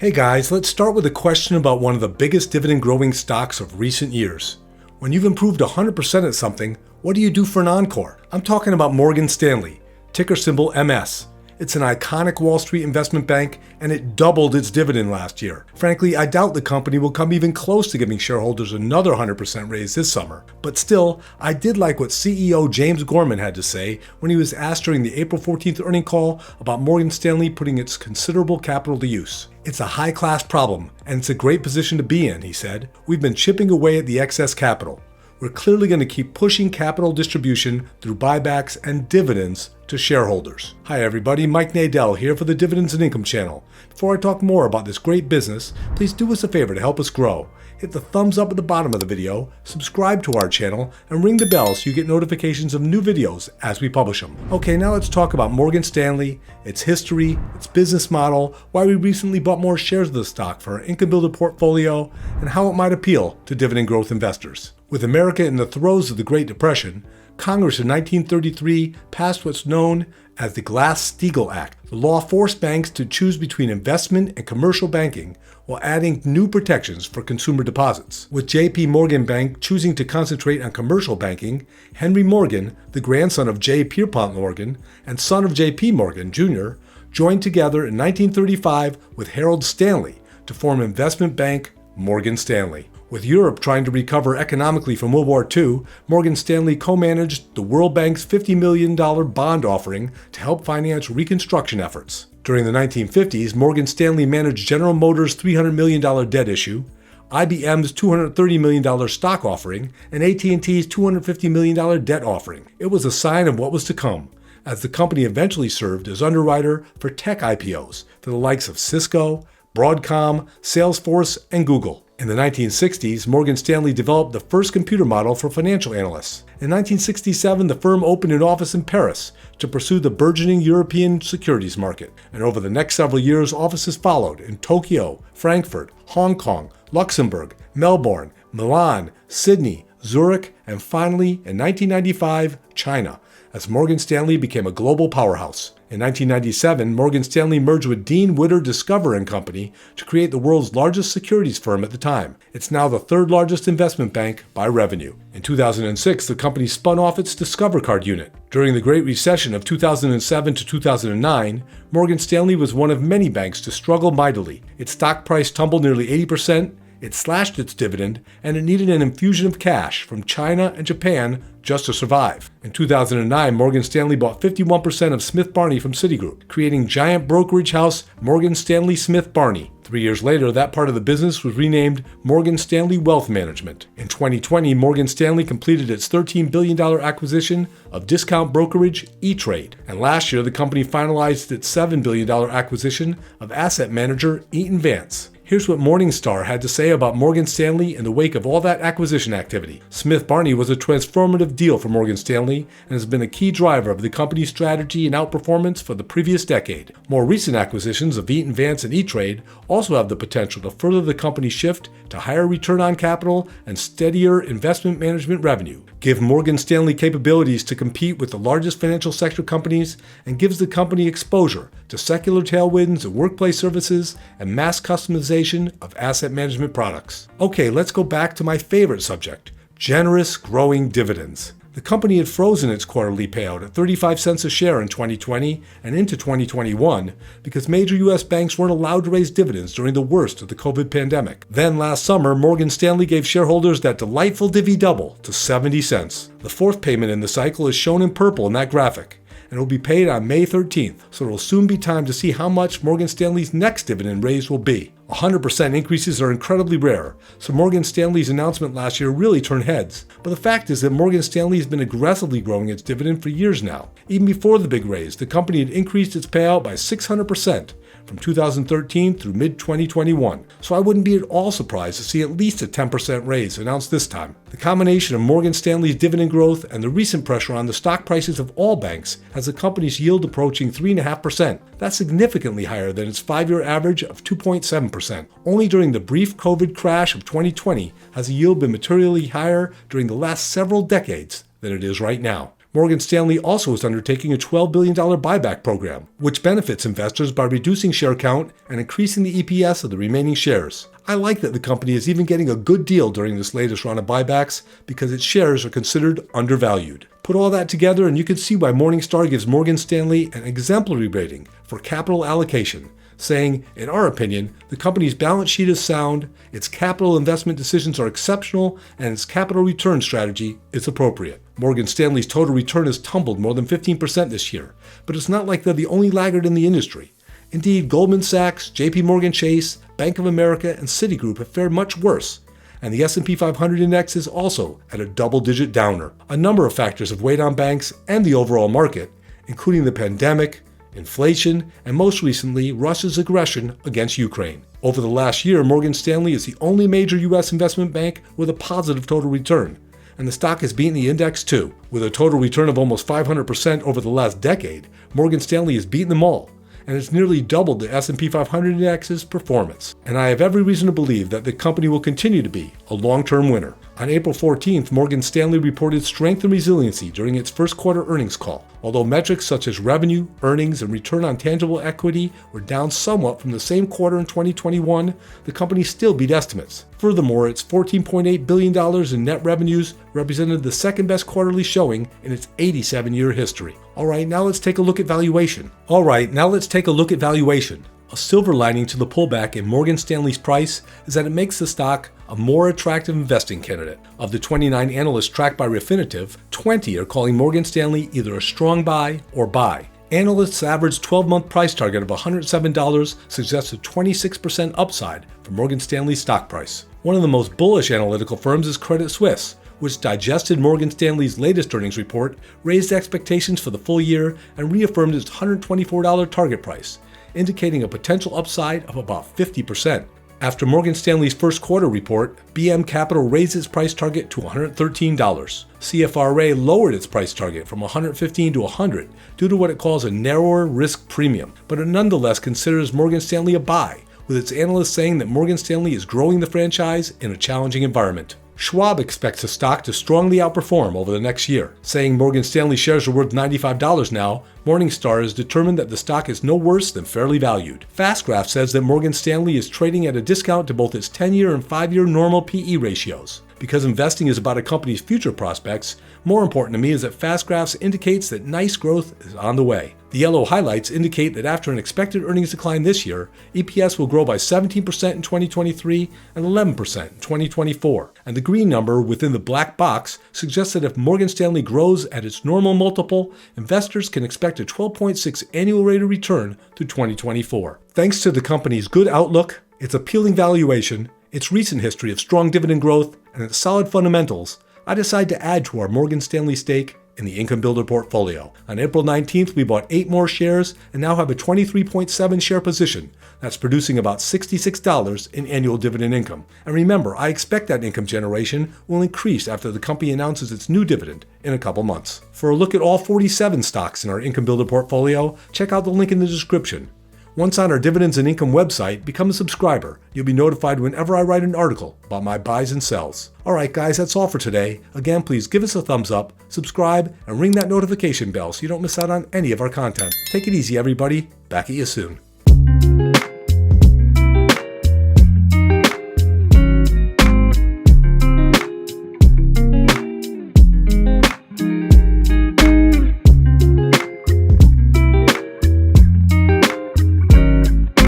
Hey guys, let's start with a question about one of the biggest dividend growing stocks of recent years. When you've improved 100% at something, what do you do for an encore? I'm talking about Morgan Stanley, ticker symbol MS. It's an iconic Wall Street investment bank, and it doubled its dividend last year. Frankly, I doubt the company will come even close to giving shareholders another 100% raise this summer. But still, I did like what CEO James Gorman had to say when he was asked during the April 14th earnings call about Morgan Stanley putting its considerable capital to use. It's a high-class problem, and it's a great position to be in, he said. We've been chipping away at the excess capital. We're clearly going to keep pushing capital distribution through buybacks and dividends to shareholders. Hi everybody, Mike Nadell here for the Dividends and Income channel. Before I talk more about this great business, please do us a favor to help us grow. Hit the thumbs up at the bottom of the video, subscribe to our channel, and ring the bell so you get notifications of new videos as we publish them. Okay, now let's talk about Morgan Stanley, its history, its business model, why we recently bought more shares of the stock for our income builder portfolio, and how it might appeal to dividend growth investors. With America in the throes of the Great Depression, Congress in 1933 passed what's known as the Glass-Steagall Act. The law forced banks to choose between investment and commercial banking while adding new protections for consumer deposits. With J.P. Morgan Bank choosing to concentrate on commercial banking, Henry Morgan, the grandson of J. Pierpont Morgan and son of J.P. Morgan, Jr., joined together in 1935 with Harold Stanley to form investment bank Morgan Stanley. With Europe trying to recover economically from World War II, Morgan Stanley co-managed the World Bank's $50 million bond offering to help finance reconstruction efforts. During the 1950s, Morgan Stanley managed General Motors' $300 million debt issue, IBM's $230 million stock offering, and AT&T's $250 million debt offering. It was a sign of what was to come, as the company eventually served as underwriter for tech IPOs for the likes of Cisco, Broadcom, Salesforce, and Google. In the 1960s, Morgan Stanley developed the first computer model for financial analysts. In 1967, the firm opened an office in Paris to pursue the burgeoning European securities market. And over the next several years, offices followed in Tokyo, Frankfurt, Hong Kong, Luxembourg, Melbourne, Milan, Sydney, Zurich, and finally, in 1995, China, as Morgan Stanley became a global powerhouse. In 1997, Morgan Stanley merged with Dean Witter Discover & Company to create the world's largest securities firm at the time. It's now the third largest investment bank by revenue. In 2006, the company spun off its Discover Card unit. During the Great Recession of 2007 to 2009, Morgan Stanley was one of many banks to struggle mightily. Its stock price tumbled nearly 80%, it slashed its dividend, and it needed an infusion of cash from China and Japan just to survive. In 2009, Morgan Stanley bought 51% of Smith Barney from Citigroup, creating giant brokerage house Morgan Stanley Smith Barney. 3 years later, that part of the business was renamed Morgan Stanley Wealth Management. In 2020, Morgan Stanley completed its $13 billion acquisition of discount brokerage E-Trade. And last year, the company finalized its $7 billion acquisition of asset manager Eaton Vance. Here's what Morningstar had to say about Morgan Stanley in the wake of all that acquisition activity. Smith Barney was a transformative deal for Morgan Stanley and has been a key driver of the company's strategy and outperformance for the previous decade. More recent acquisitions of Eaton Vance and E-Trade also have the potential to further the company's shift to higher return on capital and steadier investment management revenue, give Morgan Stanley capabilities to compete with the largest financial sector companies, and gives the company exposure to secular tailwinds in workplace services and mass customization of asset management products. Okay, let's go back to my favorite subject, generous growing dividends. The company had frozen its quarterly payout at 35 cents a share in 2020 and into 2021 because major U.S. banks weren't allowed to raise dividends during the worst of the COVID pandemic. Then last summer, Morgan Stanley gave shareholders that delightful divvy double to 70 cents. The fourth payment in the cycle is shown in purple in that graphic, and it will be paid on May 13th, so it will soon be time to see how much Morgan Stanley's next dividend raise will be. 100% increases are incredibly rare, so Morgan Stanley's announcement last year really turned heads. But the fact is that Morgan Stanley has been aggressively growing its dividend for years now. Even before the big raise, the company had increased its payout by 600% from 2013 through mid-2021, so I wouldn't be at all surprised to see at least a 10% raise announced this time. The combination of Morgan Stanley's dividend growth and the recent pressure on the stock prices of all banks has the company's yield approaching 3.5%. That's significantly higher than its 5-year average of 2.7%. Only during the brief COVID crash of 2020 has the yield been materially higher during the last several decades than it is right now. Morgan Stanley also is undertaking a $12 billion buyback program, which benefits investors by reducing share count and increasing the EPS of the remaining shares. I like that the company is even getting a good deal during this latest round of buybacks because its shares are considered undervalued. Put all that together and you can see why Morningstar gives Morgan Stanley an exemplary rating for capital allocation, saying, in our opinion, the company's balance sheet is sound, its capital investment decisions are exceptional, and its capital return strategy is appropriate. Morgan Stanley's total return has tumbled more than 15% this year, but it's not like they're the only laggard in the industry. Indeed, Goldman Sachs, JP Morgan Chase, Bank of America, and Citigroup have fared much worse, and the S&P 500 index is also at a double-digit downer. A number of factors have weighed on banks and the overall market, including the pandemic, inflation, and most recently, Russia's aggression against Ukraine. Over the last year, Morgan Stanley is the only major U.S. investment bank with a positive total return, and the stock has beaten the index too. With a total return of almost 500% over the last decade, Morgan Stanley has beaten them all, and it's nearly doubled the S&P 500 index's performance. And I have every reason to believe that the company will continue to be a long-term winner. On April 14th, Morgan Stanley reported strength and resiliency during its first quarter earnings call. Although metrics such as revenue, earnings, and return on tangible equity were down somewhat from the same quarter in 2021, the company still beat estimates. Furthermore, its $14.8 billion in net revenues represented the second best quarterly showing in its 87-year history. All right, now let's take a look at valuation. A silver lining to the pullback in Morgan Stanley's price is that it makes the stock a more attractive investing candidate. Of the 29 analysts tracked by Refinitiv, 20 are calling Morgan Stanley either a strong buy or buy. Analysts' average 12-month price target of $107 suggests a 26% upside for Morgan Stanley's stock price. One of the most bullish analytical firms is Credit Suisse, which digested Morgan Stanley's latest earnings report, raised expectations for the full year, and reaffirmed its $124 target price, indicating a potential upside of about 50%. After Morgan Stanley's first quarter report, BM Capital raised its price target to $113. CFRA lowered its price target from $115 to $100 due to what it calls a narrower risk premium, but it nonetheless considers Morgan Stanley a buy, with its analysts saying that Morgan Stanley is growing the franchise in a challenging environment. Schwab expects the stock to strongly outperform over the next year. Saying Morgan Stanley shares are worth $95 now, Morningstar is determined that the stock is no worse than fairly valued. FastGraph says that Morgan Stanley is trading at a discount to both its 10-year and 5-year normal PE ratios. Because investing is about a company's future prospects, more important to me is that FastGraphs indicates that nice growth is on the way. The yellow highlights indicate that after an expected earnings decline this year, EPS will grow by 17% in 2023 and 11% in 2024. And the green number within the black box suggests that if Morgan Stanley grows at its normal multiple, investors can expect a 12.6 annual rate of return through 2024. Thanks to the company's good outlook, its appealing valuation, its recent history of strong dividend growth, and its solid fundamentals, I decided to add to our Morgan Stanley stake in the Income Builder portfolio. On April 19th, we bought 8 more shares and now have a 23.7 share position that's producing about $66 in annual dividend income. And remember, I expect that income generation will increase after the company announces its new dividend in a couple months. For a look at all 47 stocks in our Income Builder portfolio, check out the link in the description. Once on our Dividends and Income website, become a subscriber. You'll be notified whenever I write an article about my buys and sells. Alright guys, that's all for today. Again, please give us a thumbs up, subscribe, and ring that notification bell so you don't miss out on any of our content. Take it easy everybody. Back at you soon.